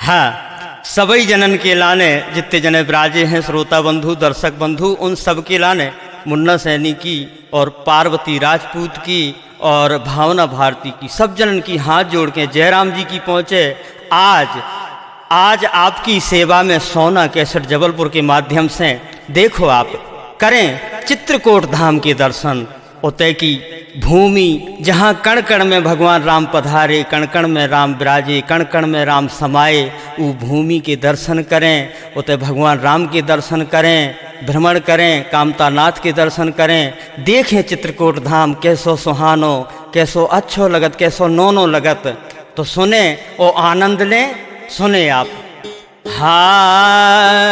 हाँ, सभी जनन के लाने जितने जने विराजे हैं, श्रोता बंधु दर्शक बंधु, उन सब के लाने मुन्ना सैनी की और पार्वती राजपूत की और भावना भारती की, सब जनन की हाथ जोड़ के जयराम जी की पहुँचे। आज आपकी सेवा में सोना कैसेट जबलपुर के माध्यम से देखो, आप करें चित्रकूट धाम के दर्शन। उतय की भूमि जहाँ कण कण में भगवान राम पधारे, कण कण में राम विराजे, कण कण में राम समाये, वो भूमि के दर्शन करें। उतय भगवान राम के दर्शन करें, भ्रमण करें, कामतानाथ के दर्शन करें, देखें चित्रकूट धाम कैसो सुहानो, कैसो अच्छो लगत, कैसो नोनो लगत। तो सुने और आनंद लें, सुने आप। हाँ,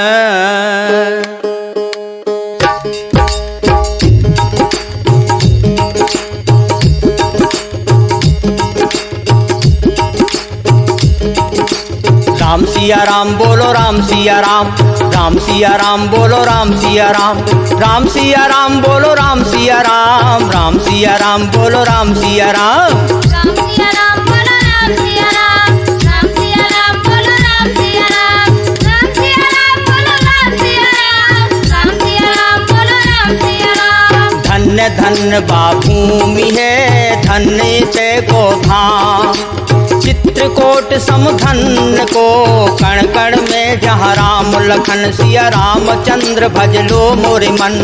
राम सिया राम बोलो, राम सिया राम, राम सिया राम बोलो, राम सिया राम, राम सिया राम बोलो, राम सिया राम, राम सिया राम बोलो, राम सिया राम, राम सिया राम बोलो, राम सिया राम, राम सिया राम बोलो, राम सिया राम, राम सिया राम बोलो, राम सिया राम, राम सिया राम बोलो, राम सिया राम। धन्य धन्य बाभूमि है, धन्य ते को धाम, चित्रकूट समधन्य को, कण कण में जहाँ राम लखन सिया रामचंद्र भज लो मोरे मन।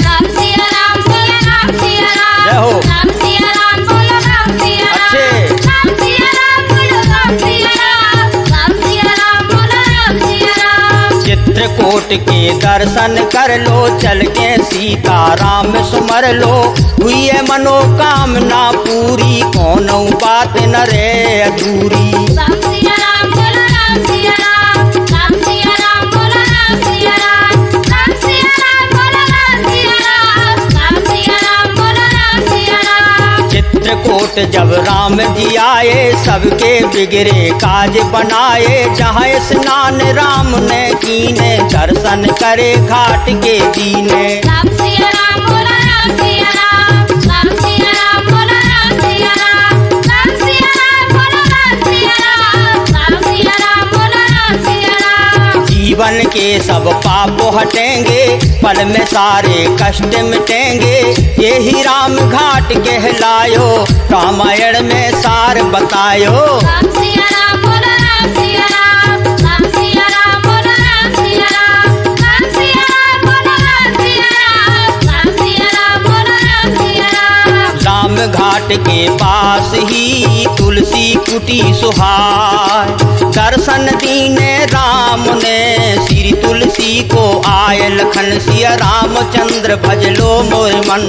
राम सिया राम बोलो, राम सिया राम, जय हो। राम सिया राम बोलो, राम सिया राम, अच्छे। राम सिया राम बोलो, राम सिया राम, राम सिया राम बोलो, राम सिया राम। चित्रकूट के दर्शन कर लो, चल के सीता राम सुमर लो, हुई है मनोकामना पूरी, कौन बात न रे अधूरी। राम सिया राम बोलो, राम सिया राम, राम सिया राम बोलो, राम सिया राम, राम सिया राम बोलो, राम सिया राम, राम सिया राम बोलो, राम सिया राम। चित्रकूट जब राम जी आए, सबके बिगड़े काज बनाए, जहाँ स्नान राम ने कीने, दर्शन करे घाट के दीने। राम सिया राम बोलो, राम सिया राम, राम सिया राम बोलो, राम सिया राम, राम सिया राम बोलो, राम सिया राम, राम सिया राम बोलो, राम सिया राम। जीवन के सब पाप हटेंगे, पल में सारे कष्ट मिटेंगे, यही राम घाट कहलायो, रामायण में सार बतायो। राम सिया राम बोलो, राम सिया राम, राम सिया राम बोलो, राम सिया राम, राम सिया राम बोलो, राम सिया राम, राम सिया राम बोलो, राम सिया राम। राम घाट के पास ही तुलसी कुटी सुहाय, दर्शन दीने राम ने, श्री तुलसी को आए, लखन सिया रामचंद्र भज लो मोर मन।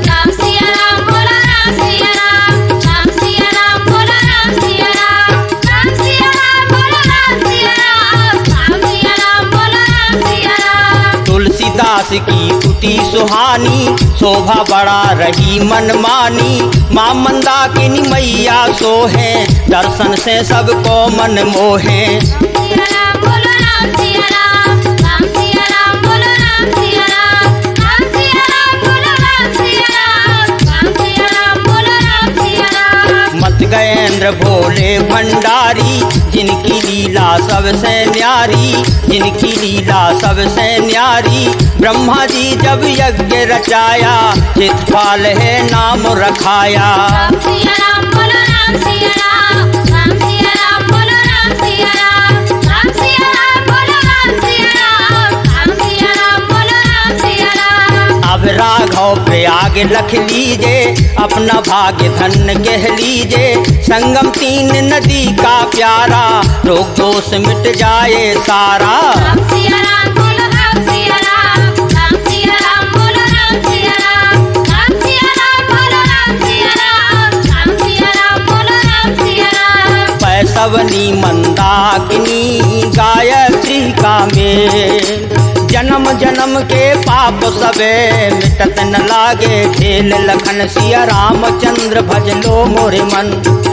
राम सिया राम बोलो, राम सिया राम, राम सिया राम बोलो, राम सिया राम, राम सिया राम बोलो, राम सिया राम, राम सिया राम बोलो, राम सिया राम। तुलसीदास की कुटी सुहानी, शोभा बड़ा रही मनमानी, माँ मंदाकिनी मैया सोहे, दर्शन से सबको मन मोहे। राम सिया राम बोलो, राम सिया राम, राम सिया राम बोलो, राम सिया राम, राम सिया राम बोलो, राम सिया राम, राम सिया राम बोलो, राम सिया राम। मत गयेंद्र भोले भंडारी, जिनकी लीला सबसे न्यारी, जिनकी लीला सबसे न्यारी, ब्रह्मा जी जब यज्ञ रचाया, चित्रपाल है नाम रखाया। राम सिया राम बोलो, राम सिया राम, राम सिया राम बोलो, राम सिया राम, राम सिया राम बोलो, राम सिया राम, राम सिया राम बोलो, राम सिया राम। अब राघव प्रयाग लख लीजे, अपना भाग्य धन्य कह लीजे, संगम तीन नदी का प्यारा, रोग दोष मिट जाए सारा। राम सिया राम बोलो, राम सिया राम, राम सिया राम बोलो, राम सिया राम, राम सिया राम बोलो, राम सिया राम, राम सिया राम बोलो, राम सिया राम। पैसवनी मंदाकिनी गायत्री का मेल, जन्म जन्म के पाप सबे मिटत न लागे खेल, लखन सिया रामचंद्र भज लो मोरे मन।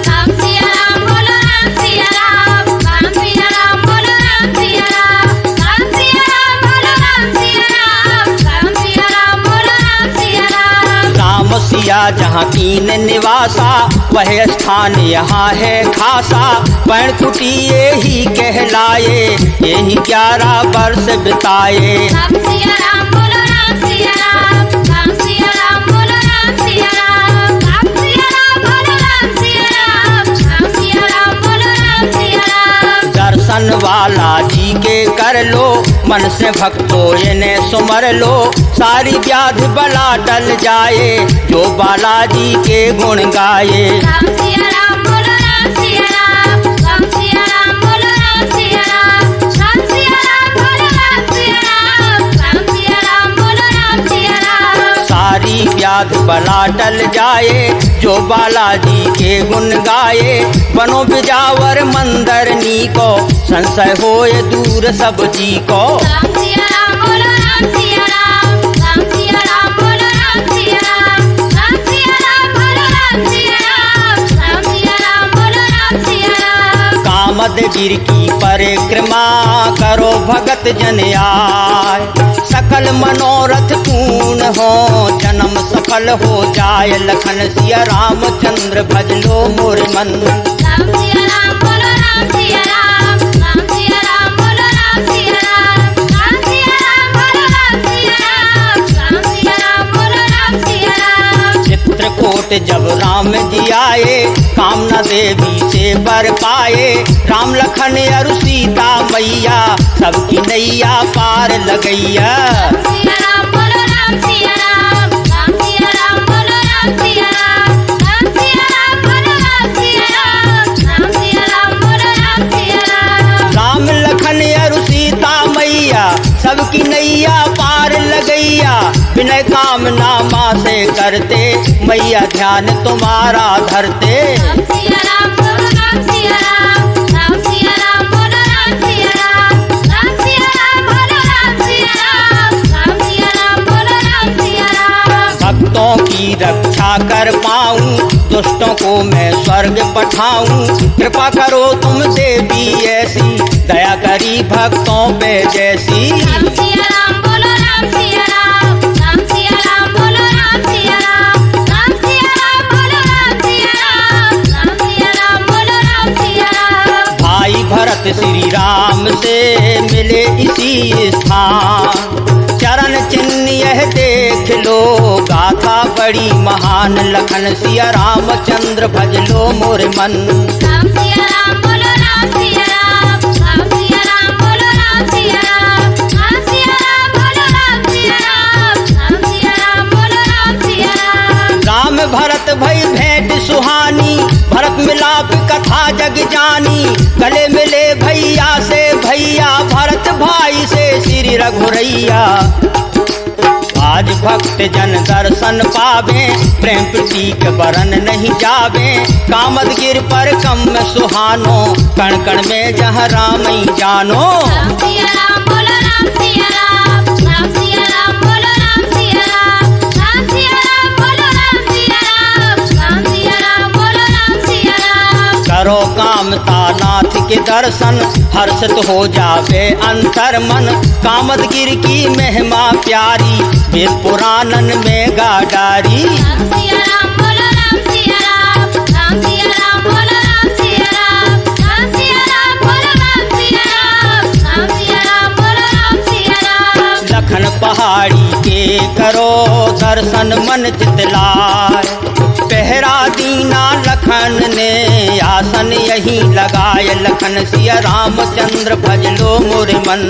राम सिया राम बोलो, राम सिया राम, राम सिया राम बोलो, राम सिया राम, राम सिया राम बोलो, राम सिया राम, राम सिया राम बोलो, राम सिया राम। राम सिया जहाँ कीन निवासा, वह स्थान यहाँ है खासा। पैण कुटी ये ही कहलाए, यही 11 वर्ष बिताए। राम सिया राम बोलो राम सिया राम, राम सिया राम बोलो राम सिया राम, राम सिया राम बोलो राम सिया राम, राम सिया राम बोलो राम सिया राम। दर्शन वाला जी के कर लो, मन से भक्तों इन्हें सुमर लो। सारी व्याधि बला टल जाए, जो बालाजी के गुण गाए। राम सिया राम बोलो राम सिया राम, राम सिया राम बोलो राम सिया राम, राम सिया राम बोलो राम सिया राम, राम सिया राम बोलो राम सिया राम। सारी व्याधि बला टल जाए, जो बालाजी के गुण गाए। बनो बिजावर मंदरनी को, संशय होए दूर सब जी को। राम सिया राम बोलो राम सिया राम, राम सिया राम बोलो राम सिया राम, राम सिया राम बोलो राम सिया राम, राम सिया राम बोलो राम सिया राम। कामद गिर की परिक्रमा करो भगत जन आय, सकल मनोरथ पूर्ण हो, जन्म सफल हो जाए। लखन सिया रामचंद्र भज लो मोर मन। राम सिया राम बोलो राम सिया राम, राम सिया राम बोलो राम सिया राम, राम सिया राम बोलो राम सिया राम, राम सिया राम बोलो राम सिया राम। चित्रकूट जब राम जी आए, कामना देवी से वर पाए। राम लखन अरु सीता मैया, सबकी नैया पार लगैया। राम सिया राम बोलो राम सिया राम, राम सिया राम बोलो राम सिया राम, राम सिया राम बोलो राम सिया राम, राम सिया राम बोलो राम सिया राम। राम लखन अरु सीता मैया, सबकी नैया पार लगैया। विनय कामना माँ से करते, मैया ध्यान तुम्हारा धरते। राम सिया राम बोलो राम सिया राम, राम सिया राम बोलो राम सिया राम, राम सिया राम बोलो राम सिया राम, राम सिया राम बोलो राम सिया राम। भक्तों की रक्षा कर पाऊं, दुष्टों को मैं स्वर्ग पठाऊं। कृपा करो तुम देवी ऐसी, दया करी भक्तों पे जैसी। राम सिया राम बोलो राम सिया राम, राम सिया राम बोलो राम सिया राम, राम सिया राम बोलो राम सिया राम, राम सिया राम बोलो राम सिया राम। भाई भरत श्री राम से मिले इसी स्थान, चरण चिन्ह यह देख लो, गाथा बड़ी महान। लखन सिया रामचंद्र भज लो मोर मन। राम सिया राम बोलो राम सिया राम, राम सिया राम बोलो राम सिया राम, राम सिया राम बोलो राम सिया राम, राम सिया राम बोलो राम सिया राम। राम भरत भई भेंट सुहानी, भरत मिलाप कथा जग जानी। गले मिले भैया से भैया, भरत भाई से श्री रघुरैया। आज भक्त जन दर्शन पावे, प्रेम प्रतीक बरन नहीं जावे। कामद गिर पर कम सुहानो, कण कण में जहाँ राम ही जानो। राम सिया राम बोलो राम सिया राम, राम सिया राम बोलो राम सिया राम, राम सिया राम बोलो राम सिया राम, राम सिया राम बोलो राम सिया राम। करो कामता नाथ के दर्शन, हर्षित हो जावे अंतर मन। कामदगिर की महिमा प्यारी, वेद पुराणन में गा डारी। राम सिया राम बोलो राम सिया राम, राम सिया राम बोलो राम सिया राम, राम सिया राम बोलो राम सिया राम, राम सिया राम बोलो राम सिया राम। लखन पहाड़ी के करो दर्शन मन चितलाय, पहरा दीना लखन ने आसन यही लगाए। लखन सिया रामचंद्र भज लो मोर मन।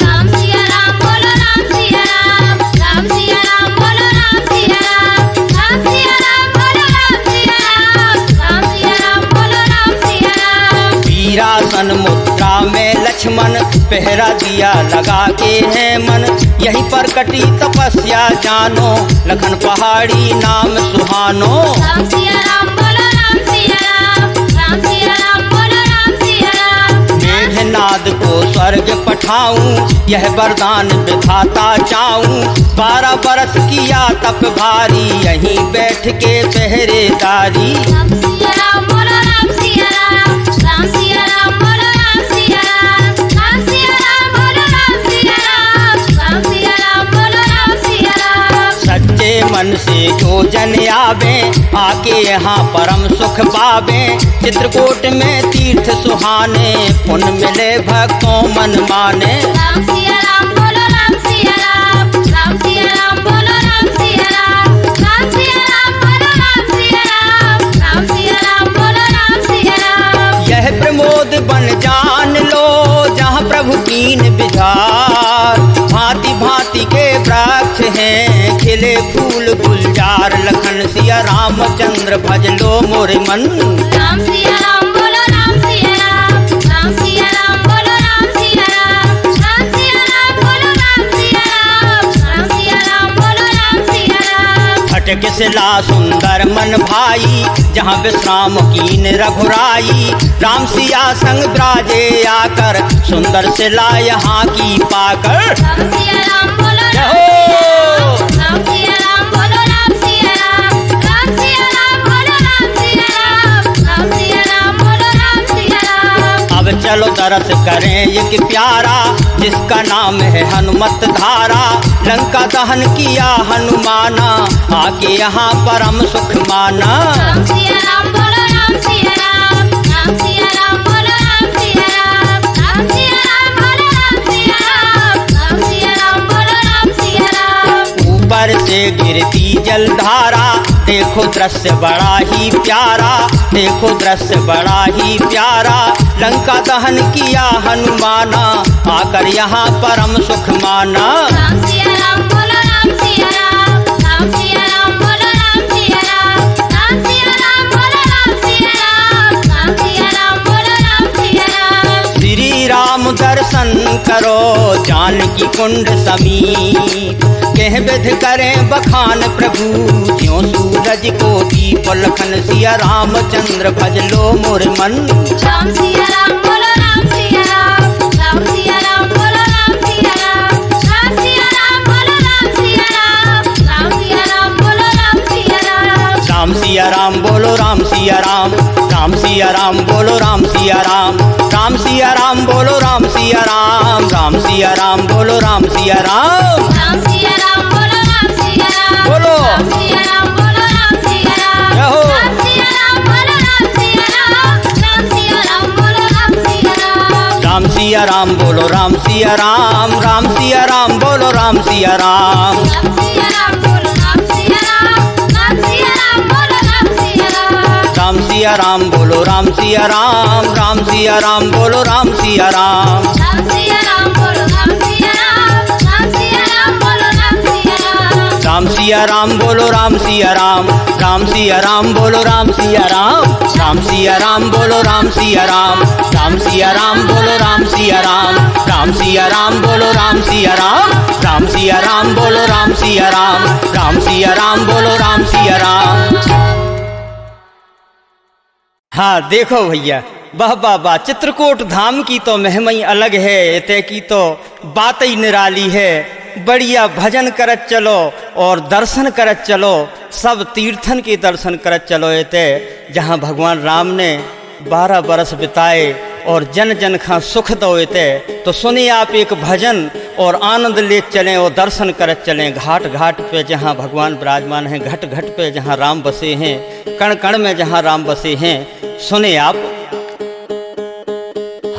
राम सिया राम बोलो राम सिया राम, राम सिया राम बोलो राम सिया राम, राम सिया राम बोलो राम सिया राम, राम सिया राम बोलो राम सिया राम। वीरासन मुद्रा में लक्ष्मण, पहरा दिया लगा के है मन। यही पर कटी तपस्या जानो, लखन पहाड़ी नाम सुहानो। राम सिया राम बोलो राम सिया राम, राम सिया राम बोलो राम सिया राम। मेघनाद को स्वर्ग पठाऊं, यह वरदान विधाता चाऊं। 12 बरस किया तप भारी, यहीं बैठ के पहरेदारी। राम सिया राम बोलो राम सिया राम, राम सिया राम बोलो राम सिया राम, राम सिया राम बोलो राम सिया राम, राम सिया राम बोलो राम सिया राम। सच्चे मन से जो जन आवे, आके यहाँ परम सुख पावे। चित्रकूट में तीर्थ सुहाने, पुण्य मिले भक्तों मन माने। राम सिया राम बोलो राम सिया राम, राम सिया राम बोलो राम सिया राम, राम सिया राम बोलो राम सिया राम, राम सिया राम बोलो राम सिया राम। यह प्रमोद बन जान लो, जहाँ प्रभु कीन बिहार। भांति भांति के वृक्ष हैं, खिले फूल गुलजार। लखन सिया रामचंद्र भज लो मोरे मन। राम सिया राम बोलो राम सिया राम, राम सिया राम बोलो राम सिया राम, राम सिया राम बोलो राम सिया राम, राम सिया राम बोलो राम सिया राम। फटक सिला सुंदर मन भाई, जहाँ विश्राम कीन रघुराई। राम सिया संग ब्राजे आकर, सुंदर सिला यहाँ की पाकर। राम सिया राम बोलो जय राम हो। सिया राम, राम सिया राम बोलो राम सिया राम, राम सिया राम बोलो राम सिया राम, राम सिया राम बोलो राम सिया राम। अब चलो दरस करें एक प्यारा, जिसका नाम है हनुमत धारा। लंका दहन किया हनुमाना, आके यहाँ परम सुख माना। राम सिया राम बोलो राम सिया राम, राम सिया राम बोलो राम सिया राम, राम सिया राम बोलो राम सिया राम, राम सिया राम बोलो राम सिया राम। ऊपर से गिरती जलधारा, देखो दृश्य बड़ा ही प्यारा, देखो दृश्य बड़ा ही प्यारा। लंका दहन किया हनुमाना, आकर यहाँ परम सुख माना। राम सिया राम बोलो राम सिया राम, राम सिया राम बोलो राम सिया राम, राम सिया राम बोलो राम सिया राम, राम सिया राम बोलो राम सिया राम। श्री राम दर्शन करो, जानकी कुंड समीप। कह विध करें बखान प्रभु, ज्यों सूरज को दीप। लखन सिया रामचंद्र भज लो मोर मन। राम सिया राम बोलो राम सिया राम, राम सिया राम बोलो राम सिया राम, राम सिया राम बोलो राम सिया राम, राम सिया राम बोलो राम सिया राम। राम सिया राम बोलो राम सिया राम, राम सिया राम बोलो राम सिया राम, राम सिया राम बोलो राम सिया राम, राम सिया राम बोलो राम सिया राम। राम सिया राम बोलो राम सिया राम, बोलो। राम सिया राम बोलो राम सिया राम, जय हो। राम सिया राम बोलो राम सिया राम, राम सिया राम बोलो राम सिया राम। राम सिया राम बोलो राम सिया राम, राम सिया राम बोलो राम सिया राम। राम सिया राम बोलो राम सिया राम, राम सिया राम बोलो राम सिया राम। राम सिया राम बोलो राम सिया राम, राम सिया राम बोलो राम सिया राम। राम सिया राम बोलो राम सिया राम, राम सिया राम बोलो राम सिया राम। राम सिया राम बोलो राम सिया राम, राम सिया राम बोलो राम सिया राम। राम सिया राम बोलो राम सिया राम, राम सिया राम बोलो राम सिया राम। राम सिया राम बोलो राम सिया राम, राम सिया राम बोलो राम सिया राम। राम सिया राम बोलो राम सिया राम। हाँ देखो भैया, वाह वाह वाह। चित्रकूट धाम की तो महिमा ही अलग है, एते की तो बात ही निराली है। बढ़िया भजन करत चलो और दर्शन करत चलो, सब तीर्थन के दर्शन करत चलो। एते जहाँ भगवान राम ने 12 बरस बिताए और जन जन खा सुख दो। एते तो सुनिए आप एक भजन और आनंद ले चलें और दर्शन करत चलें। घाट घाट पे जहाँ भगवान विराजमान हैं, घट घट पे जहाँ राम बसे हैं, कण कण में जहाँ राम बसे हैं, सुने आप।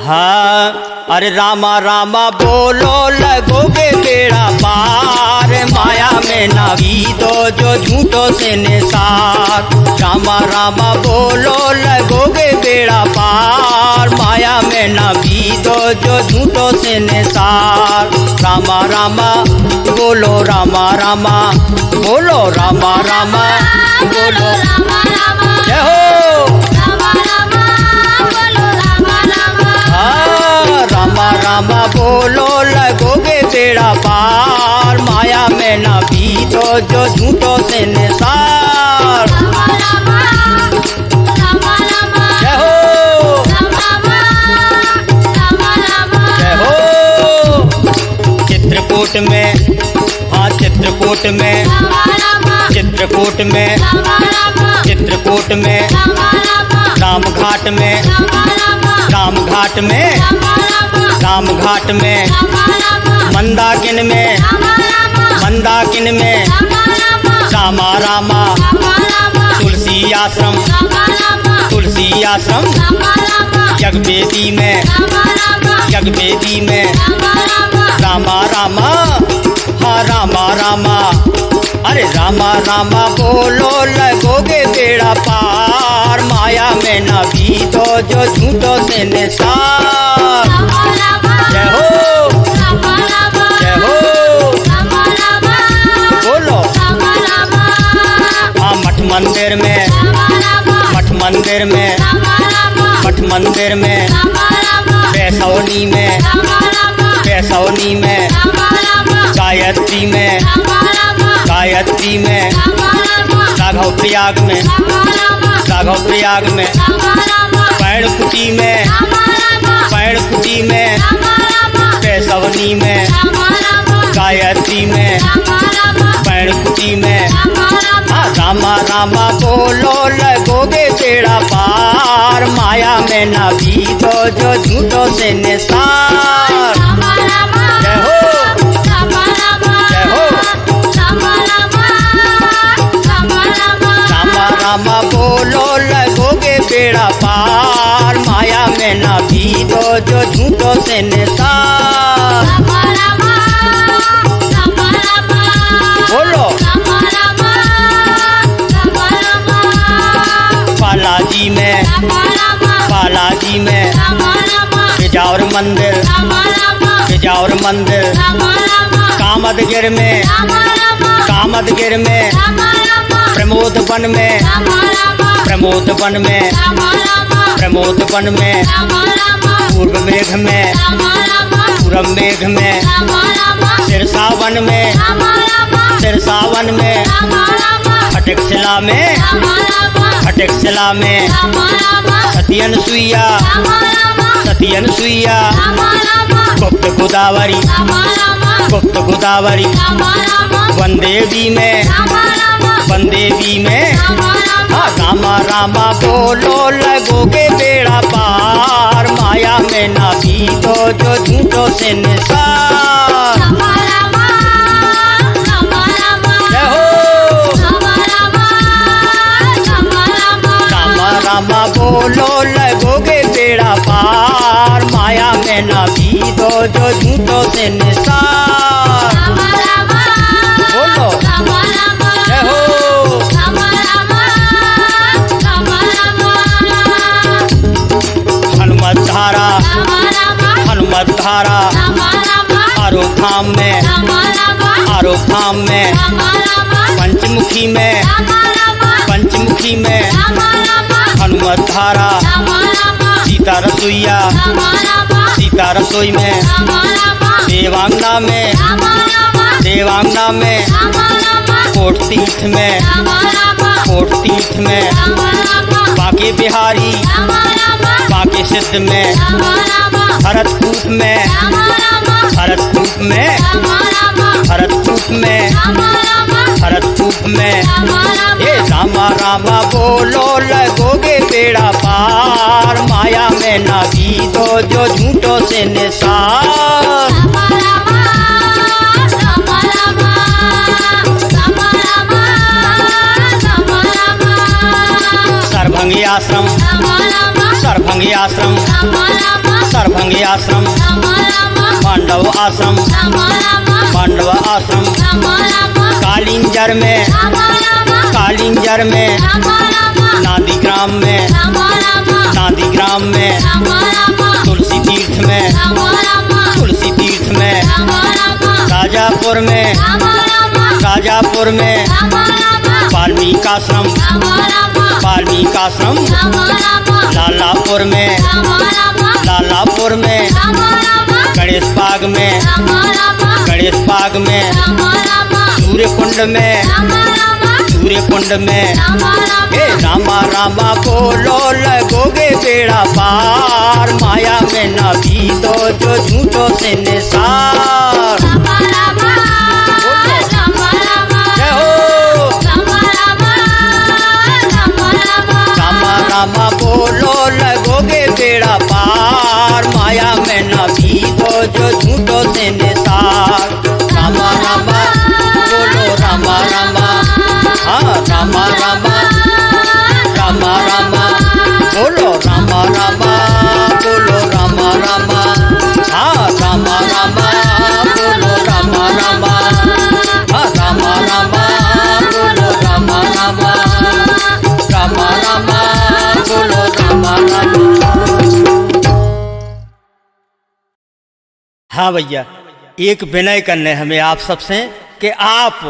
हाँ अरे रामा रामा बोलो लगोगे बेड़ा पार, माया में नावी दो जो झूठों से निसार। रामा रामा बोलो लगोगे बेड़ा पार, माया में नावी दो जो झूठों से निसार। रामा रामा बोलो रामा रामा बोलो रामा रामा बोलो रामा रामा जय हो। रामा रामा बोलो रामा रामा। हाँ रामा रामा बोलो लगोगे बेड़ा पार, माया में ना बीतो जो झूठों से निसार। रामा रामा रामा रामा जय हो रामा रामा रामा। जय हो। चित्रकूट में, हाँ चित्रकूट में, रामा रामा चित्रकूट में, रामा रामा चित्रकूट में, रामा रामा राम घाट में, रामा रामा राम घाट में, रामा रामा राम घाट में, रामा रामा मंदाकिन में, रामा रामा मंदाकिन में, रामा रामा रामा रामा रामा रामा तुलसी आश्रम, तुलसी आश्रम, यज्ञ वेदी में, यज्ञ वेदी में, रामा रामा, हाँ रामा रामा, अरे रामा रामा बोलो लगोगे बेड़ा पार, माया में न बीतो जो झूठों से निसार। जय हो, जय हो, बोलो। हाँ मठ मंदिर में, मठ मंदिर में, मठ मंदिर में, बैसौनी में, बैसौनी में, गायत्री में, गायत्री में, राघव प्रयाग में, राघव प्रयाग में, पैणकुटी में, पैणकुटी में, बैसवनी में, गायत्री में, पैणकुटी में, हाँ रामा रामा बोलो लगोगे बेड़ा पार, माया में न बीतो जो झूठों से निसार। जय हो, जय हो, रामा रामा बोलो लगोगे बेड़ा पार, माया में न बीतो जो झूठों से निसार। बोलो। बालाजी में, बालाजी में, बिजावर मंदिर, बिजावर मंदिर, कामदगिर में, कामदगिर में, प्रमोद वन में, प्रमोद वन में, प्रमोद वन में, पूर्व मेघ में, पूर्व मेघ में, सिरसावन में, सिरसावन में, खटकशिला में, खटकशिला में, सतियन सुइया, सतियन सुइया, गुप्त गोदावरी, गुप्त गोदावरी, वनदेवी में, वनदेवी में, हाँ रामा रामा बोलो लगोगे बेड़ा पार, माया में न बीतो जो झूठों से निसार। जय हो, रामा रामा बोलो लगोगे बेड़ा पार, माया में न बीतो जो झूठों से निसार। बोलो। जय हो, हनुमत धारा, हनुमत धारा, आरोधाम में, आरोधाम में, पंचमुखी में, पंचमुखी में, हनुमत धारा, सीता रसोईया, सीता रसोई में, देवांगना में, देवांगना में, कोट तीर्थ में, कोट तीर्थ में, बाके बिहारी, बाके सिद्ध में, भरतकूप में, भरतकूप में, भरतकूप में, भरतकूप में, ये रामा रामा बोलो लगोगे बेड़ा पार, माया में न बीतो जो झूठों से निसार। सरभंगी आश्रम, सरभंगी आश्रम, सरभंगी आश्रम, पांडव आश्रम, पांडव आश्रम, कालिंजर में, कालिंजर में, नांदीग्राम में, नांदीग्राम में, तुलसी तीर्थ में, तुलसी तीर्थ में, राजापुर में, राजापुर में, वाल्मीकि आश्रम, वाल्मीकि आश्रम, लालापुर में, लालापुर में, गणेश बाग में, गणेश बाग में, सूर्य कुंड में, सूर्य कुंड में, हे रामा रामा बोलो लगोगे बेड़ा पार, माया में न बीतो जो झूठों से निसार। जय हो, रामा रामा बोलो लगोगे बेड़ा पार, माया में न बीतो जो झूठों से निसार। रामा रामा बोलो, रामा रामा, हाँ रामा रामा। हाँ भैया, एक विनय करने हमें आप सबसे कि आप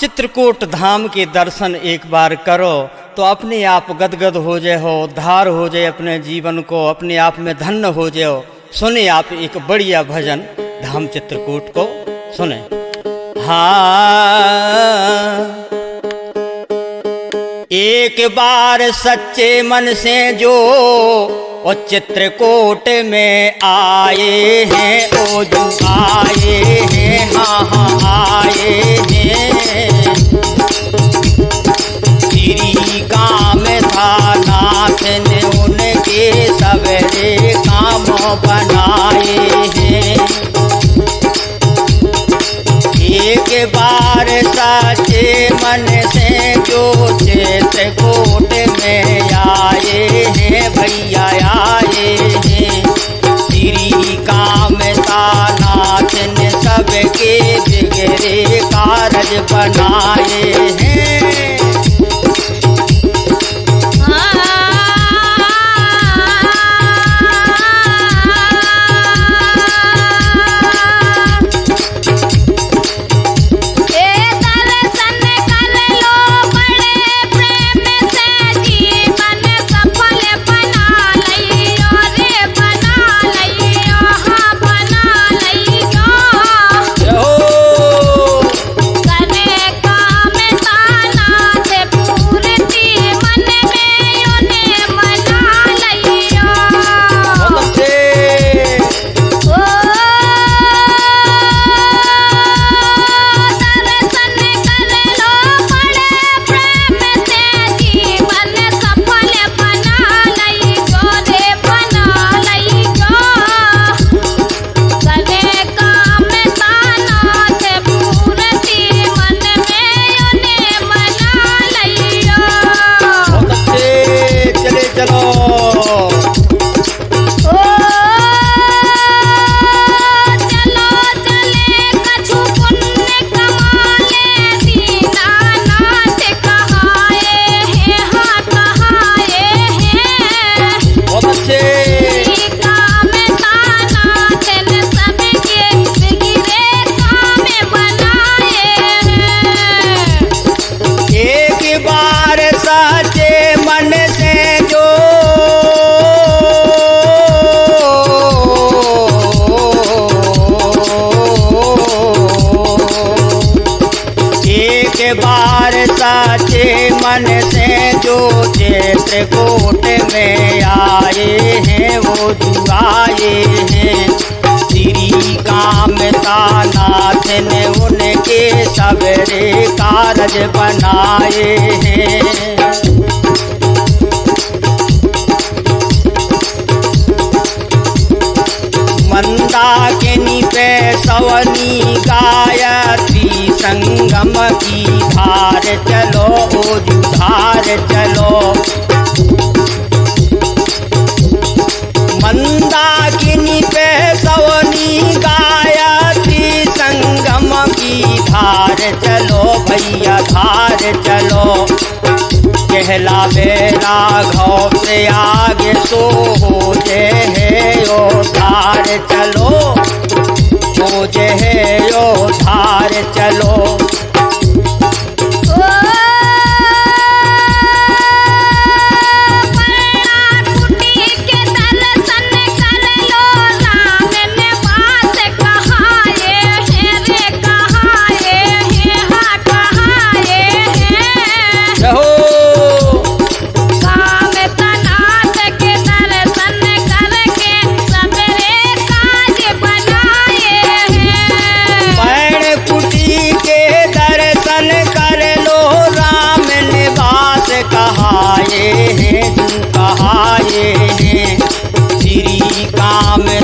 चित्रकूट धाम के दर्शन एक बार करो तो अपने आप गदगद हो जाए, हो उद्धार हो जाए अपने जीवन को, अपने आप में धन्य हो जाओ। सुने आप एक बढ़िया भजन धाम चित्रकूट को सुने। हाँ, एक बार सच्चे मन से जो और चित्रकूट में आए हैं, ओ जो आए हैं, हाँ हाँ आए हैं। श्री काम था नाथ ने उनके सवेरे काम बनाए हैं। एक बार सच्चे मन से जो चित्रकूट में आए हैं, भैया आए हैं। श्री कामता नाथ ने सबके बिगड़े कारज बनाए हैं। बार साचे मन से जो चित्रकूट में आए हैं, वो जुआए हैं। श्री कामता नाथ ने उनके सवेरे कारज बनाए हैं। मंदाकिनी पे सवनी गायत्री संगम की धार चलो, ओ जुधार चलो। मंदाकिनी पे सवनी गायत्री संगम की धार चलो, भैया धार चलो। कहलावे राघव से आगे सो हो जे है यो धार चलो, हो जे है यो धार चलो।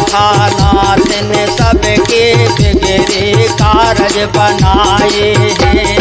नाथ ने सबके बिगड़े कारज बनाए हैं।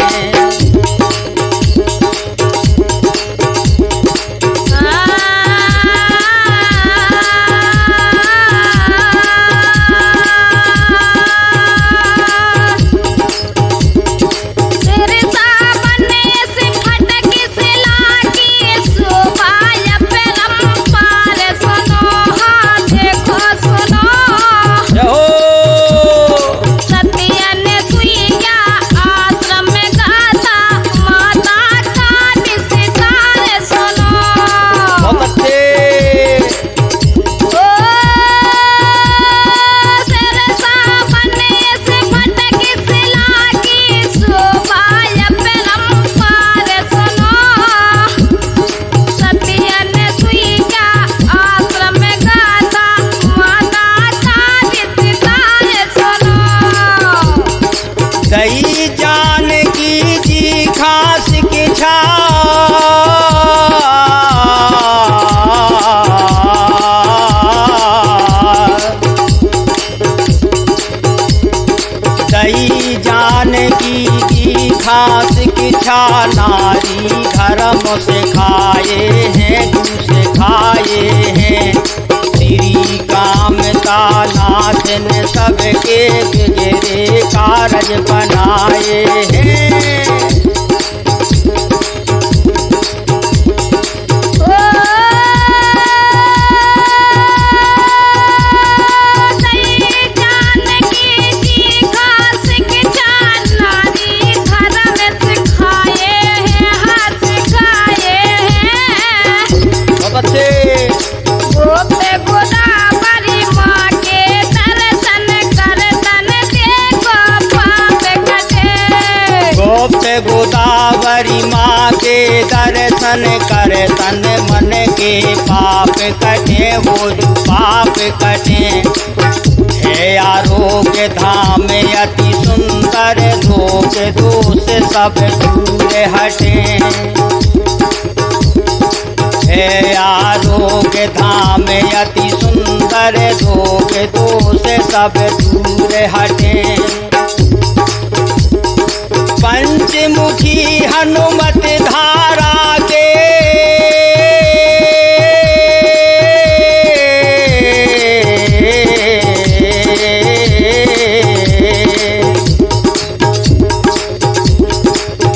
जानकी की खास किछा नारी धर्म से खाए हैं गुरु से खाए हैं। श्री कामता नाथ ने सबके बिगड़े कारज बनाए हैं। गोदावरी माँ के दर्शन कर तन मन के पाप कटे वो जो पाप कटे। है आरोग्य धाम अति सुंदर रोग दोष सब दूर हटे। है आरोग्य धाम अति सुंदर रोग दोष सब दूर हटे। पंचमुखी हनुमत धारा के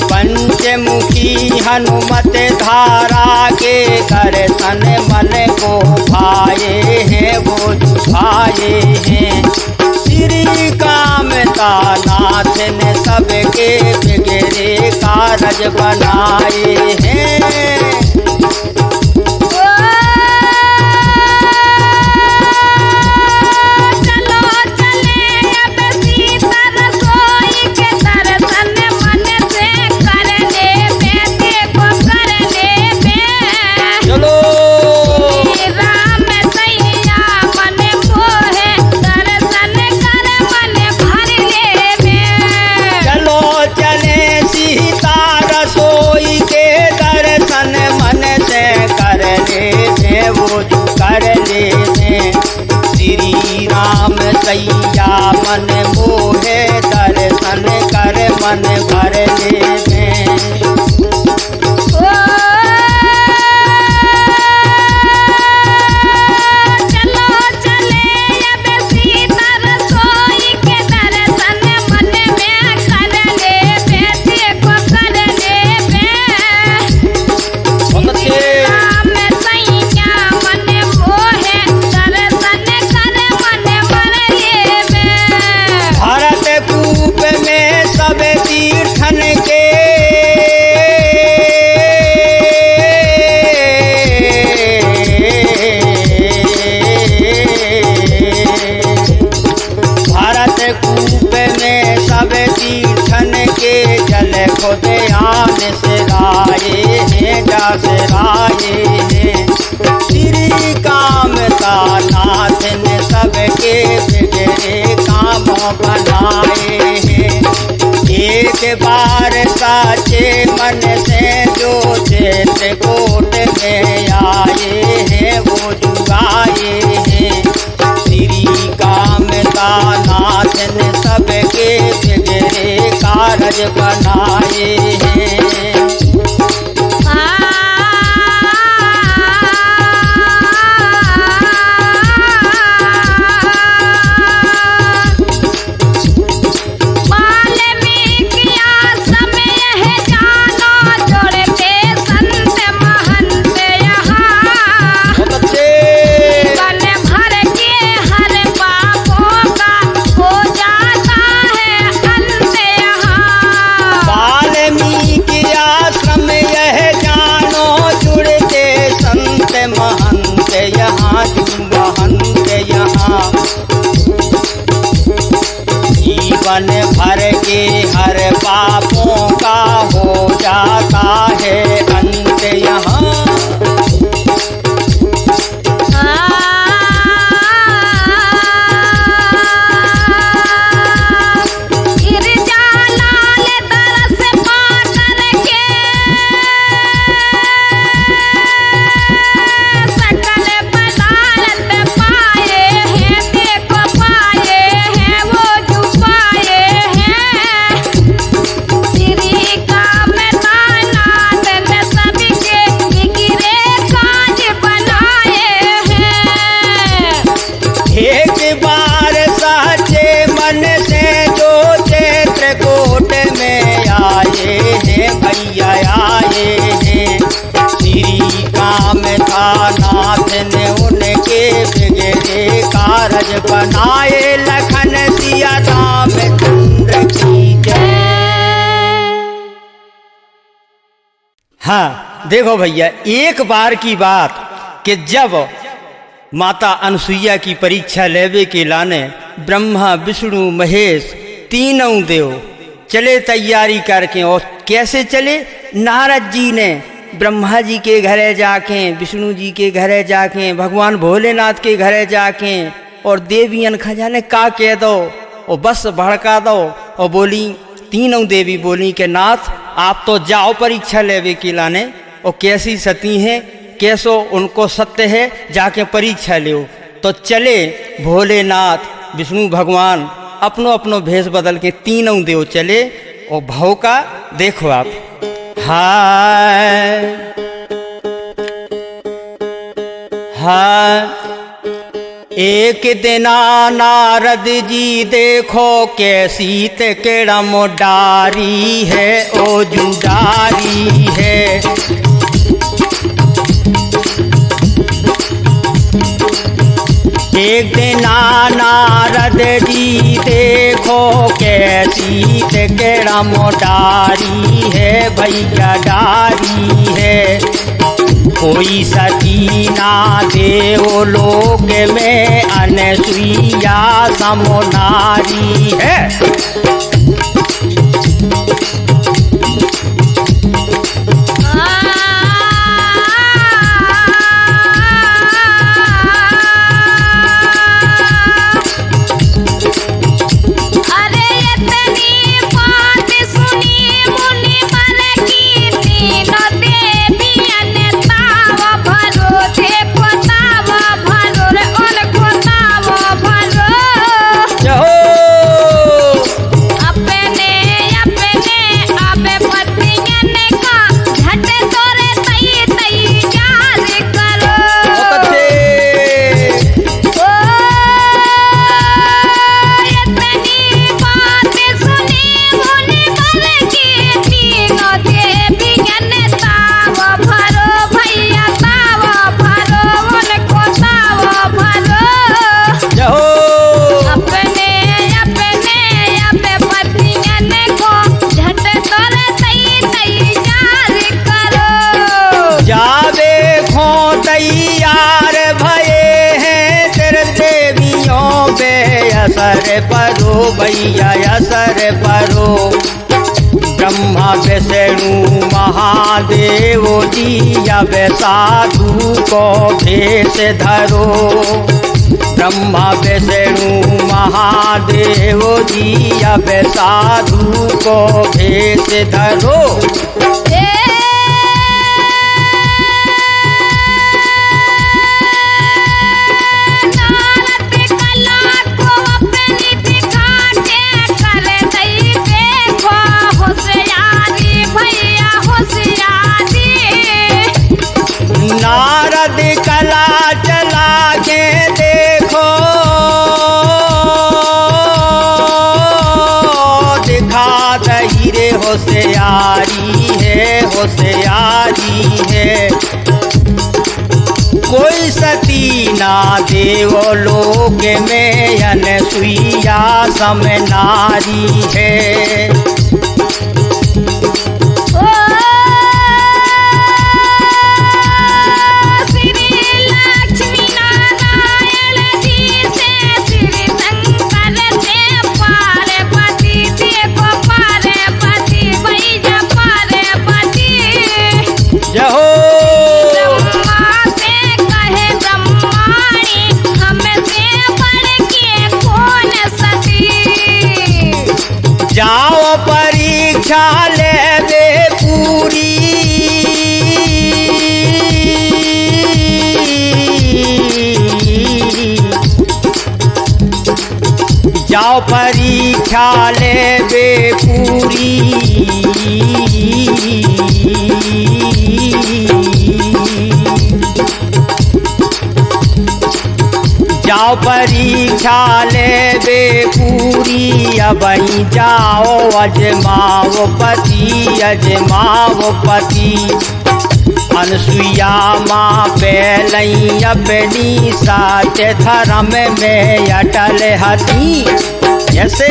पंचमुखी हनुमत धारा के दर्शन मन को भाए हैं वो भाए हैं। श्री कामता नाथ ने सबके बिगड़े कारज बनाए हैं। श्री राम सैया मन मोहे दर्शन कर मन भर ले। ध्यान से राये हैं जस राये हैं। श्री कामता नाथ ने सबके बिगड़े काम बनाए हैं। एक बार साचे मन से जो चेत कोट में आए हैं वो जुगाए हैं। श्री कामता नाथ ने सबके बिगड़े कारज बनाए हैं। जीवन भर के हर पापों का हो जाता है अंत यहाँ। गोद में आए हैं भैया आए हैं। श्री कामनाथ ने उनके बिगड़े कारज बनाए, लखन सिया रामचंद्र की जय। हाँ देखो भैया, एक बार की बात कि जब माता अनसुईया की परीक्षा लेवे के लाने ब्रह्मा विष्णु महेश तीनों देव चले तैयारी करके। और कैसे चले? नारद जी ने ब्रह्मा जी के घरे जाके, विष्णु जी के घरे जाके, भगवान भोलेनाथ के घरे जाके और देवियन खजाने का कह दो और बस भड़का दो। और बोली, तीनों देवी बोली कि नाथ आप तो जाओ परीक्षा लेवे के लाने, और कैसी सती हैं, कैसो उनको सत्य है, जाके परीक्षा लो। तो चले भोलेनाथ विष्णु भगवान अपनो अपनो भेष बदल के तीनों देव चले। और भाव का देखो आप, हाय हाय। एक दिना नारद जी देखो कैसी ते केड़ा मोडारी है, ओ जुडारी है। एक दिन नारद जी देखो कैसी ते केड़ा मोडारी है, भैया डारी है। कोई सती ना देव लोक में अनसुईया समनारी है। असर परो भैया असर परो। ब्रह्मा विष्णु महादेव जी अब साधु को भेष धरो। ब्रह्मा विष्णु महादेव जी अब साधु को भेष धरो। नारद कला चला के देखो, दिखा दही रे होशियारी है, होशियारी है। कोई सती ना देव लोक में अनसुईया सम नारी है। जाओ परीक्षा लेवे पूरी, जाओ परीक्षा लेवे पूरी। जाओ परीक्षा लेवे पूरी वहीं जाओ अजमाओ पति अजमाओ पति। अनसुईया माँ पहलई अपनी सत्य धर्म में अटल हती। जैसे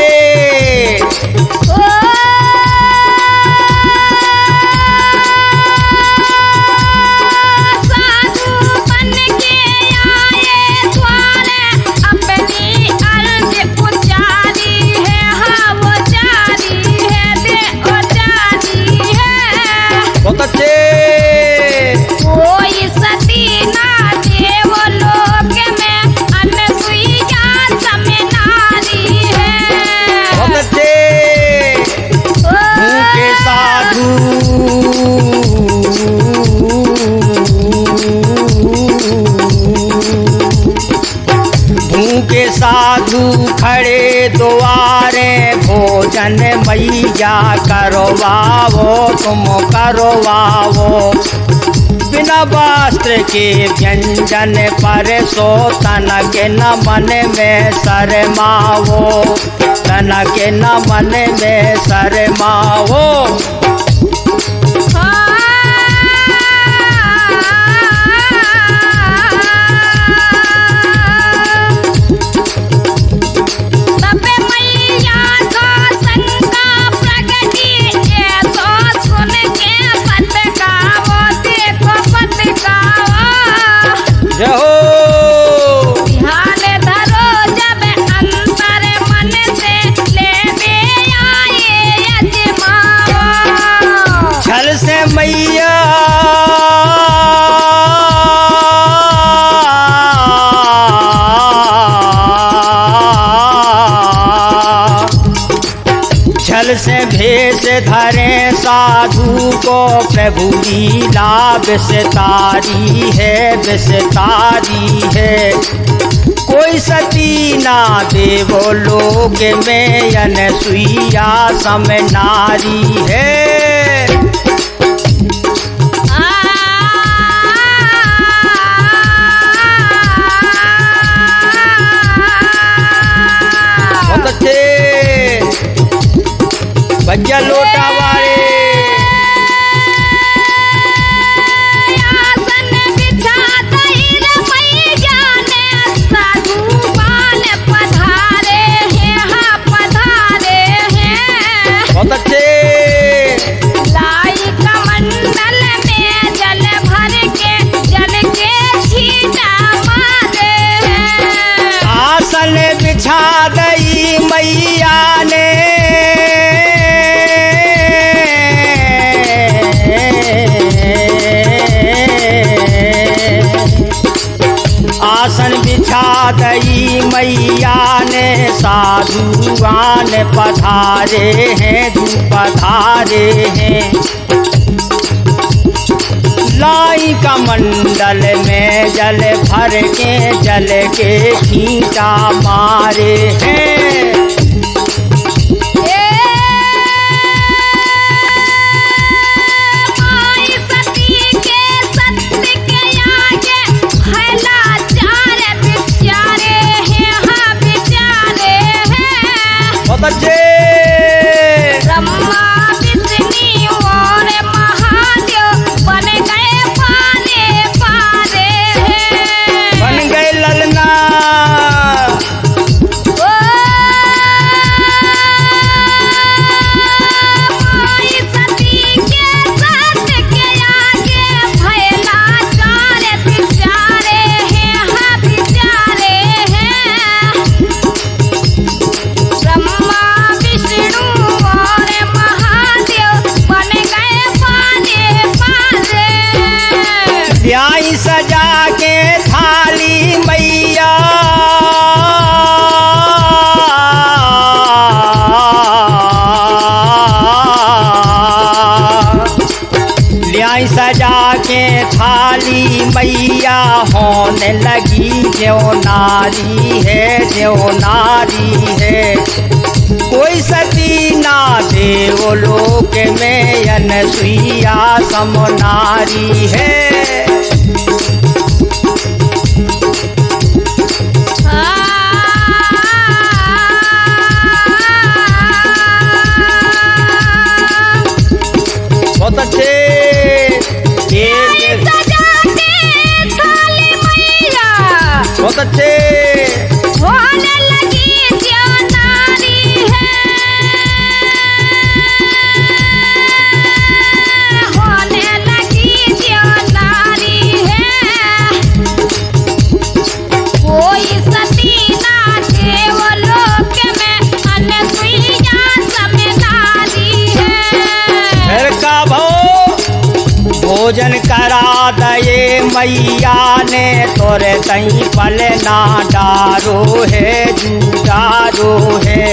साधु खड़े द्वारे भोजन मैया करवाओ तुम करवाओ। बिना वस्त्र के व्यंजन पर सो तन के न मन में शरमाओ तन के न मन में शरमाओ। छल से भेष धरे साधु को प्रभु लीला विस्तारी है। कोई सती ना देवो लोक में अनसुईया सम नारी है। बहुत अच्छे बच्चा लोटा वाले आसन बिछा दई मैया ने साधु बाल पधारे हैं हाँ पधारे हैं। बहुत अच्छे लाई कमंडल में जल भर के जल के छींटा मारे हैं। आसन बिछा दई मैया ने आसन बिछा दई मैया ने साधुआन पधारे हैं पधारे हैं। लाई का मंडल में जल भर के जल के छींटा मारे हैं। बच्चे ब्रह्मा विष्णु और महादेव बन गए पारे पारे हैं। बन गए ललना माई सती के सत के आगे भैला चारे बिचारे हैं हाँ बिचारे हैं। ब्रह्मा विष्णु और महादेव बन गए पारे पारे। ब्याई सजा के थाली मैया ब्याई सजा के थाली मैया होने लगी जो नारी है। कोई सती ना देव लोक में अनसुईया सम नारी है। बहुत अच्छे। होने लगी जो नारी है, होने लगी जो नारी है, कोई सती ना देवलोक में अनसुईया समनारी है। फिर का भो भोजन करा दये मैया ने तोरे तई पल ना डारो है जूडारो है।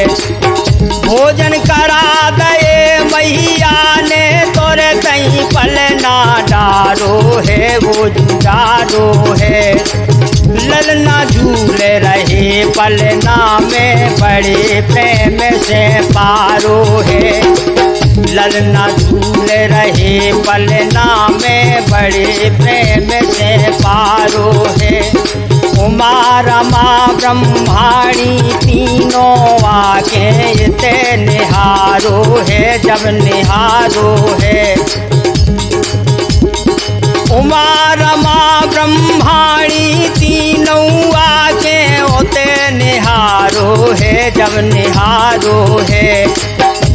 भोजन करा दये मैया ने तोरे तई पल ना डारो है वो जूडारो है। ललना झूले रहे पलना में बड़े प्रेम से पारो है। ललना झूल रहे पलना में बड़े प्रेम से पारो है। उमा रमा ब्रह्माणी तीनों आके ते निहारो है जब निहारो है। उमा रमा ब्रह्माणी तीनों आके होते निहारो है जब निहारो है।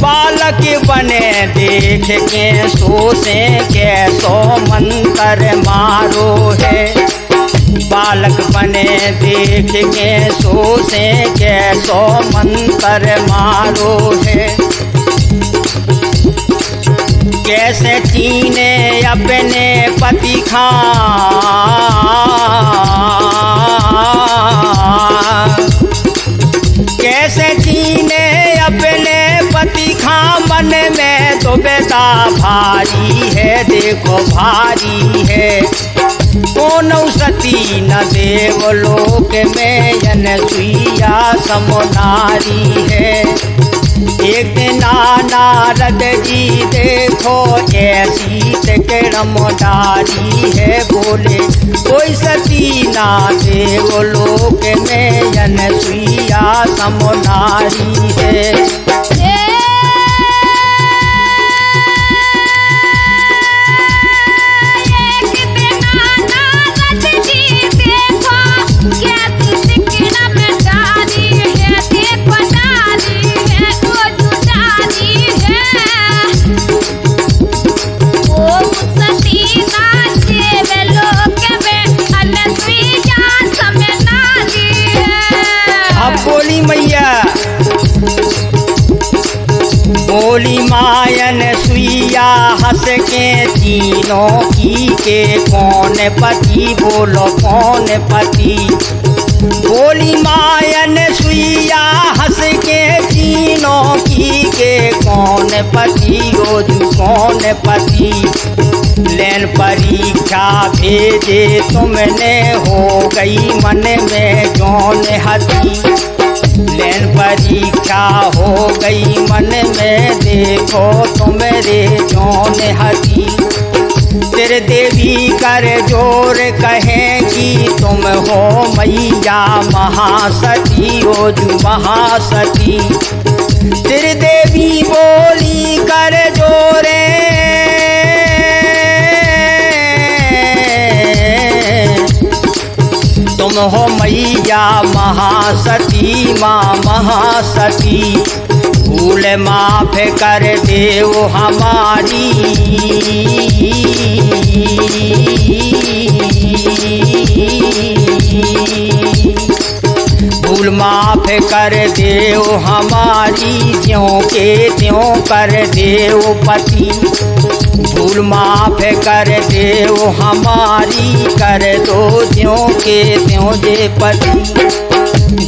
बालक बने देख के सोचे कैसो मंत्र मारो है। बालक बने देख के सोचे कैसो मंत्र मारो है। कैसे चीने अपने पति खां, कैसे चीने अपने पति खां मन में तो बेटा भारी है देखो भारी है। कौन सती न देवलोक में अनसुईया समनारी है। एक दिन नारद जी देखो ऐसी तेकड़मदारी है। बोले कोई सती ना देवलोक में अनसुईया समनारी है। बोली मायन सुइया हंस के तीनों की के कौन पति बोलो कौन पति। बोली मायन सुइया हंस के तीनों की के कौन पति ओजू कौन पति। लेन परीक्षा भेजे तुमने हो गई मन में जौन हती। लेन परीक्षा हो गई मन में देखो तुमरे जौन हती। तेरे देवी कर जोर कहेंगी तुम हो मैया महासती ओजू महासती। तेरे देवी बोली कर जोरे तुम हो मैया महासती माँ महासती। भूल माफ कर देव हमारी भूल माफ कर देव हमारी ज्यों के त्यों कर देव पति। भूल माफ कर देव हमारी कर दो ज्यों के त्यों जे पति।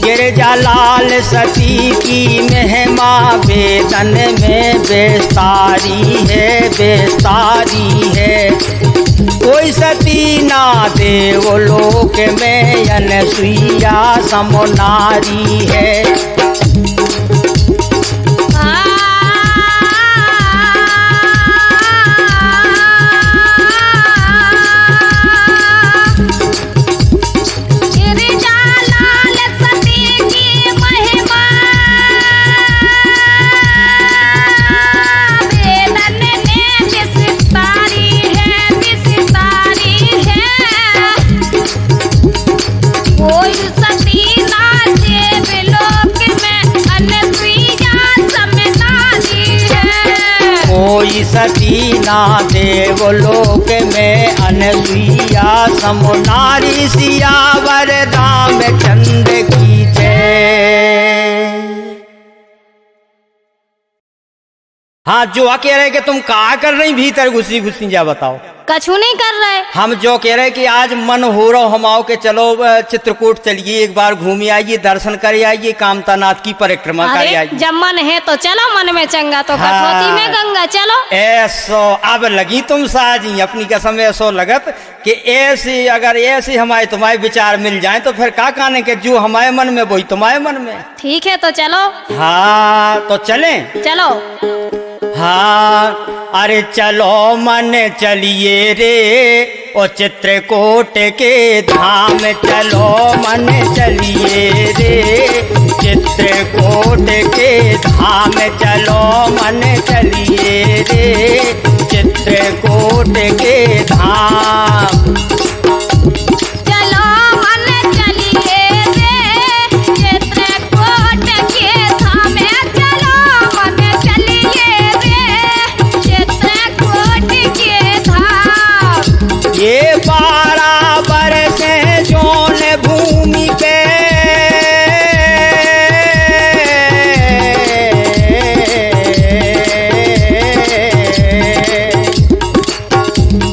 गिरजा लाल सती की महिमा वेदन में बेस्तारी है बेस्तारी है। कोई सती ना देवलोक में अनसुईया समनारी है। कोई भई सती ना देवलोक में अनसुईया समो नारी सियावर रामचंद्र की जय। हाँ, जो कह रहे कि तुम कहा कर रही भीतर घुसी घुसी जा बताओ। कछु नहीं कर रहे। हम जो कह रहे कि आज मन हो रहा हमाओ के चलो चित्रकूट चलिए, एक बार घूमी आइए, दर्शन कर आइए, कामतानाथ की परिक्रमा कर आइए। जब मन है तो चलो, मन में चंगा तो कठौती में गंगा, चलो। ऐसो अब लगी तुम साजी अपनी कसम, ऐसो लगत कि ऐसी अगर ऐसी हमारे तुम्हारे विचार मिल जाए तो फिर का कहने के जो हमारे मन में वही तुम्हारे मन में। ठीक है तो चलो। हाँ तो चले, चलो। हाँ अरे चलो मन चलिए रे ओ चित्रकूट के धाम, चलो मन चलिए रे चित्रकूट के धाम, चलो मन चलिए रे चित्रकूट के धाम। ये 12 बरस जोन भूमि पे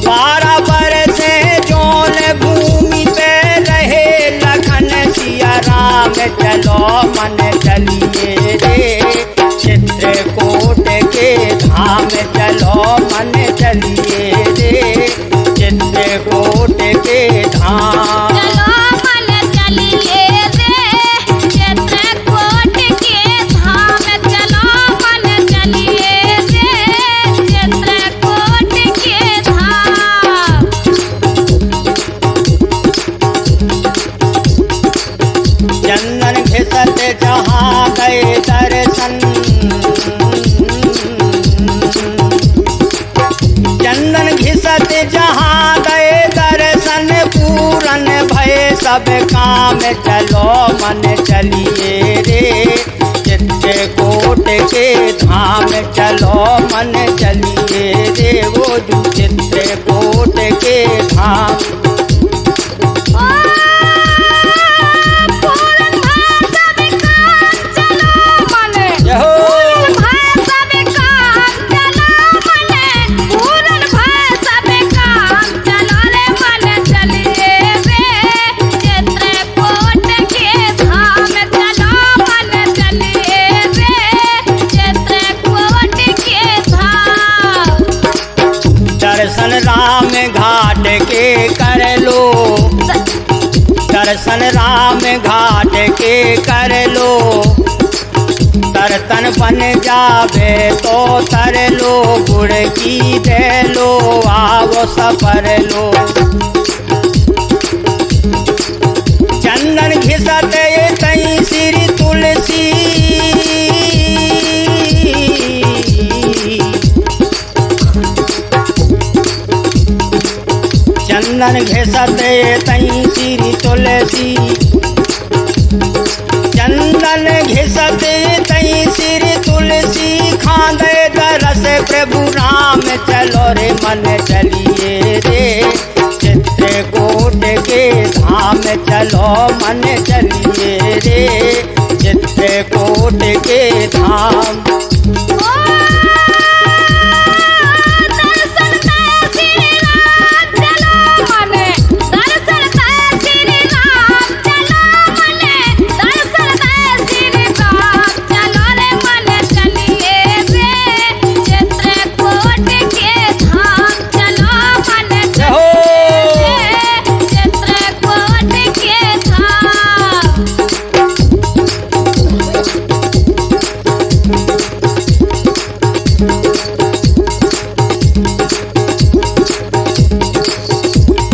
12 बरस जोन भूमि पे रहे लखन सिया राम, चलो मन चलिए रे चित्रकूट के धाम, चलो मन चलिए रे चित्रकूट के धाम। चलो मन चलिए रे चित्रकूट के धाम, चलो मन चलिए रे चित्रकूट के धाम। चंदन घिसत जहाँ गए दर्शन, चंदन घिसत जहाँ गए दर्शन, पूरन भय सब काम, चलो मन चलिए रे चित्रकूट के धाम, चलो मन चलिए रे वो जो चित्रकूट के धाम। दर्शन राम घाट के कर लो, दर्शन राम घाट के कर लो, तरतन बन जावे तो तर लो, गुड़ की दे लो आओ सफर लो। चंदन घिसत तई श्री तुलसी, चंदन घिसत तई श्री तुलसी, चंदन घिसत तई श्री तुलसी, खांदे दरस प्रभु राम, चलो रे मन चलिए रे चित्रकूट के धाम, चलो मन चलिए रे चित्रकूट के धाम।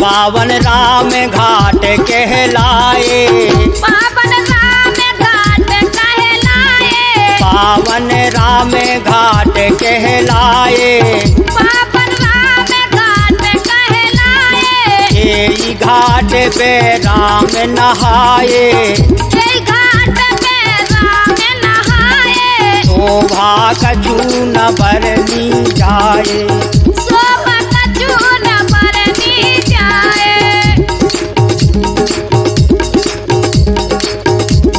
पावन राम घाट कहलाए, पावन राम घाट कहलाए, पावन राम घाट कहलाए, पावन राम घाट कहलाए, यही घाट पे राम नहाए, यही घाट पे राम नहाए, शोभा कछु न बरनी जाए। शोभा कछु न बरनी जाए।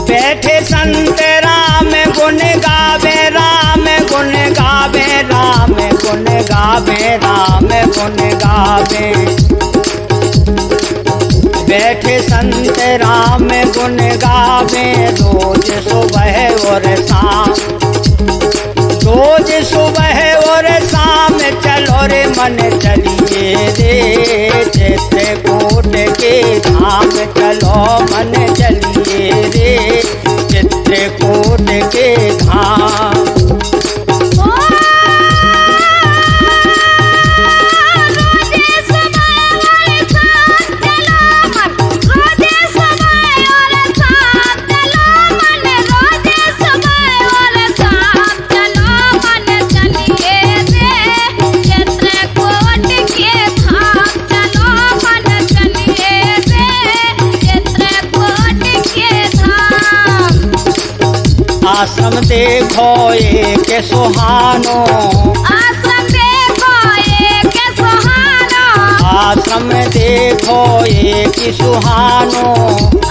बैठे संत राम गुण गावे, राम गुण गावे, राम गुण गावे, राम गुण गावे। बैठे संत राम गुण गावे, रोज सुबह और शाम, रोज सुबह और शाम। चलो रे मन चलिए रे चित्रकूट के धाम, चलो मन चलिए रे चित्रकूट के धाम। आश्रम देखो एक सुहानो, आश्रम देखो एक सुहानो, आश्रम देखो एक सुहानो।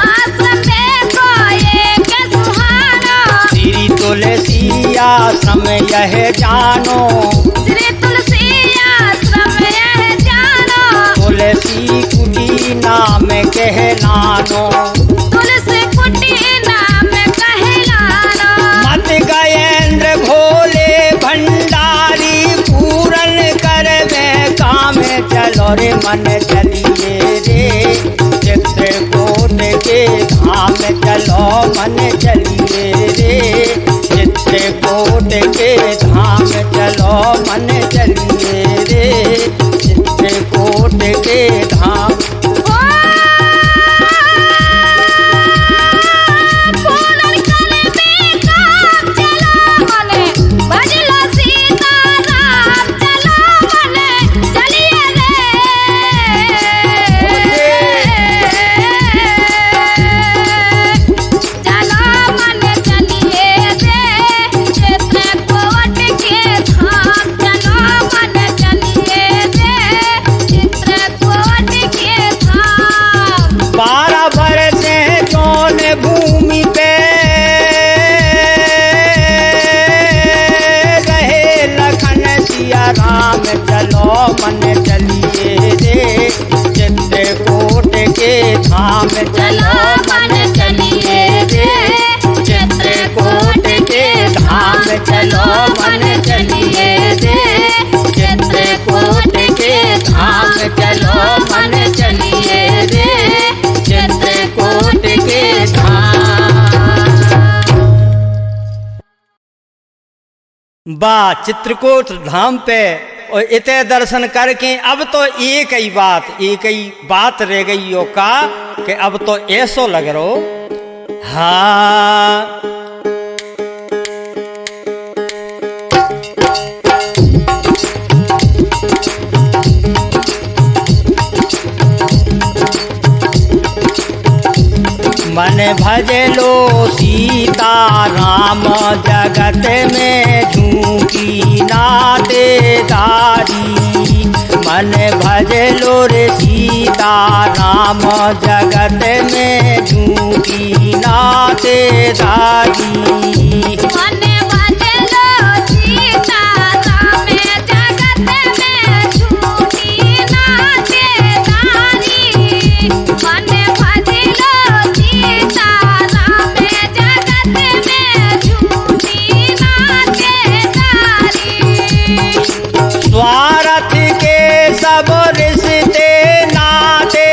आश्रम देखो एक सुहानो। श्री तुलसी आश्रम यह जानो, श्री तुलसी आश्रम यह जानो। तुलसी कुटी नाम कहलानो, तुलसी कुटी नाम कहलानो। मत गयेंद्र भोले भंडारी पूरन करवे काम। चलो रे मन चलिए रे चित्रकूट के धाम, चलो मन चलिए रे चित्रकूट के धाम, चलो मन चलिए रे चित्रकूट के धाम। राम चलो मन चलिए रे चित्रकूट के धाम, चलो मन चलिए रे चित्रकूट के धाम, चलो मन चलिए रे चित्रकूट के धाम, चलो मन चलिए रे चित्रकूट के धाम। बा चित्रकूट धाम पे और इतने दर्शन करके अब तो एक ही बात रह गई यो का कि अब तो ऐसो लग रो। हाँ मन भजे लो सीता राम, जगत में झूठी नातेदारी। मन भजे लो रे सीता राम, जगत में झूठी नातेदारी। स्वार्थ के सब रिश्ते नाते,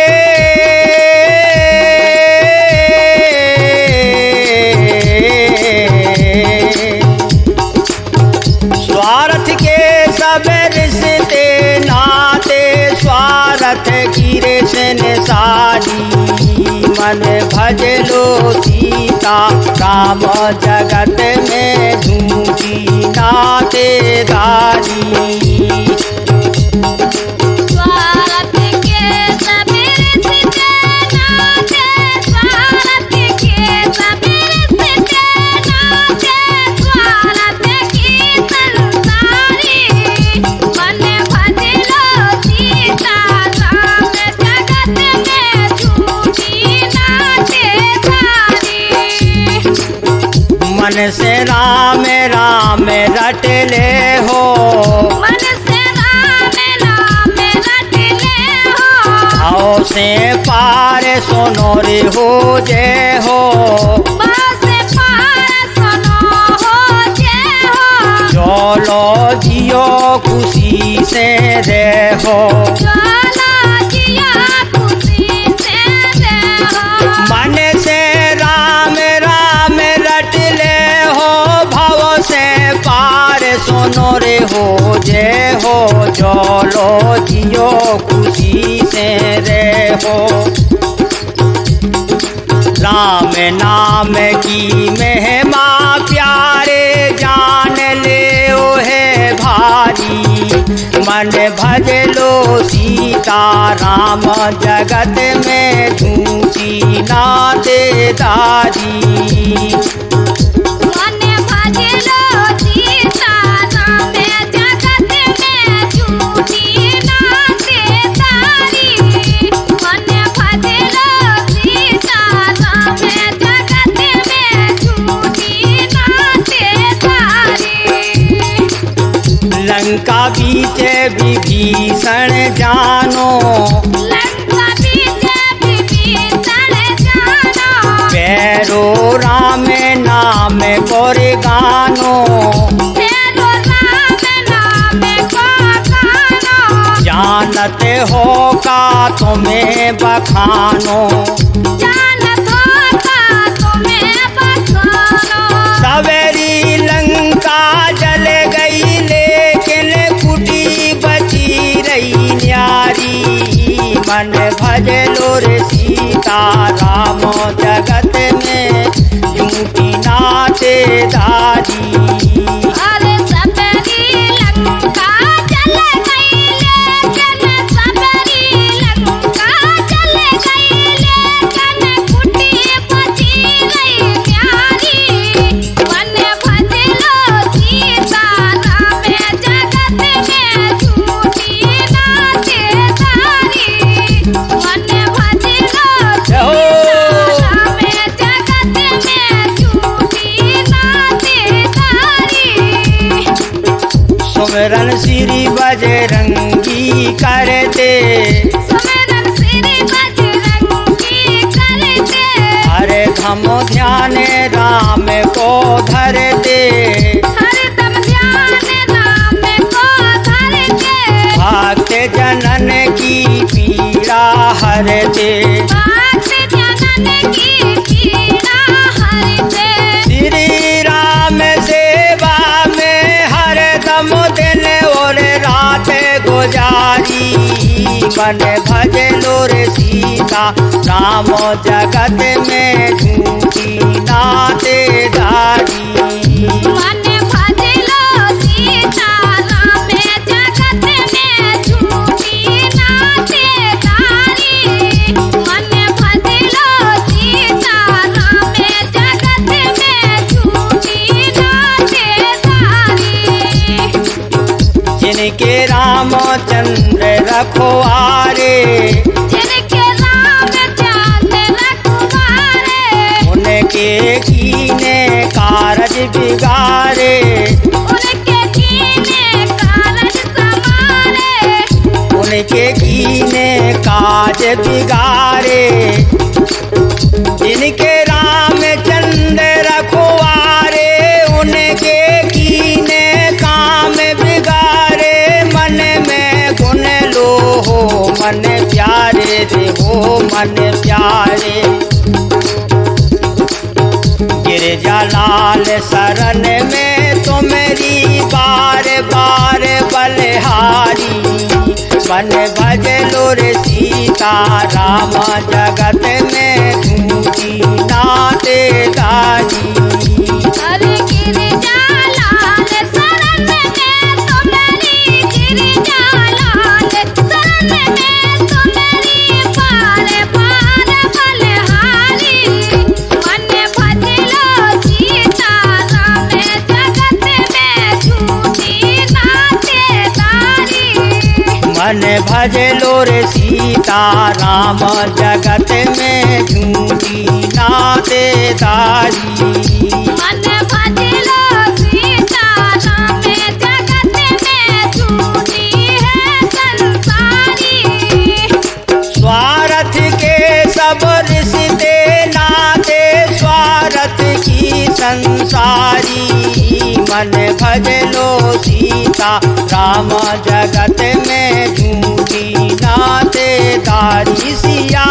स्वार्थ के सब रिश्ते नाते, स्वार्थ की रेशन सारी। मन भज लो सीता राम, जगत में झूठी नातेदारी। स्वार्थ मन से राम राम रट ले हो, मन से राम नाम रट ले हो, भाव से पार सुनो रे हो जय हो, भाव से पार सुनो हो जय हो, चलो जियो खुशी से रहो, चलो जिया खुशी से रहो। मन से राम राम रट ले हो, भाव से पार सुनो रे हो जय हो, चलो जियो खुशी से रहो। राम नाम की महिमा प्यारे जान ले ओ है भारी, मन भज लो सीता राम जगत में झूठी नाते दारी। मन भज लो सीता राम जगत में झूठी नातेदारी, मन भज लो सीता राम जगत में झूठी नातेदारी। लंका बीच विभीषण जानो, लंका बीच विभीषण जानो, पैरो राम नाम पर गानो, तेरो राम नाम को गानो, जानत हो का तुम्हें बखानो, जानत हो का तुम्हें बखानो। सवेरी लंका जल गई लेकिन कुटी बची रही न्यारी, मन भज लो रे सीता राम जगत में झूठी नातेदारी। अरे सबरी लंका जल गई लेकिन सबरी लंका जल गई लेकिन कुटी बची रही प्यारी, मन भज लो सीता राम जगत में झूठी नातेदारी, मन भज लो सीता राम जगत में झूठी नातेदारी। सुमिरन श्री बजरंगी करते, सुमिरन श्री बजरंगी करते, हरे धम ध्यान राम को धरते, हरदम ध्यान राम को धरते, भक्त जनन की पीड़ा हरते, भक्त जनन की पीड़ा हरते। श्री राम सेवा में हरदम दिन और रात गुजारी, मन भज लो रे सीता राम जगत में झूठी नातेदारी। मन भज लो सीता राम जगत में झूठी नातेदारी, मन भज लो सीता राम जगत में झूठी नातेदारी। जिनके रामचंद्र रखवारे, जिनके रामचंद्र रखवारे, उनके कीने कारज बिगारे, उनके कीने कारज संवारे, उनके कीने काज बिगारे। जिनके रामचंद्र रखवारे, उनके कीने काम बिगारे, मन में गुण लो हो मन प्यारे रे हो मन प्यारे। गिरजा लाल शरण में तो मेरी बार बार बलिहारी, मन भज लो रे सीता राम जगत में झूठी नातेदारी। अरे गिरजा लाल शरण में तो मेरी गिरजा लाल शरण में तो मेरी बार बार बलिहारी, मन भज लो सीता राम जगत में झूठी नातेदारी। मन भजलो रे सीता राम जगत में झूठी नाते दारी। मन भजलो सीता राम जगत में झूठी है संसारी। स्वार्थ के सब रिश्ते नाते स्वार्थ की संसारी। मन भजलो सीता राम जगत में झूठी नाते दारी। सिया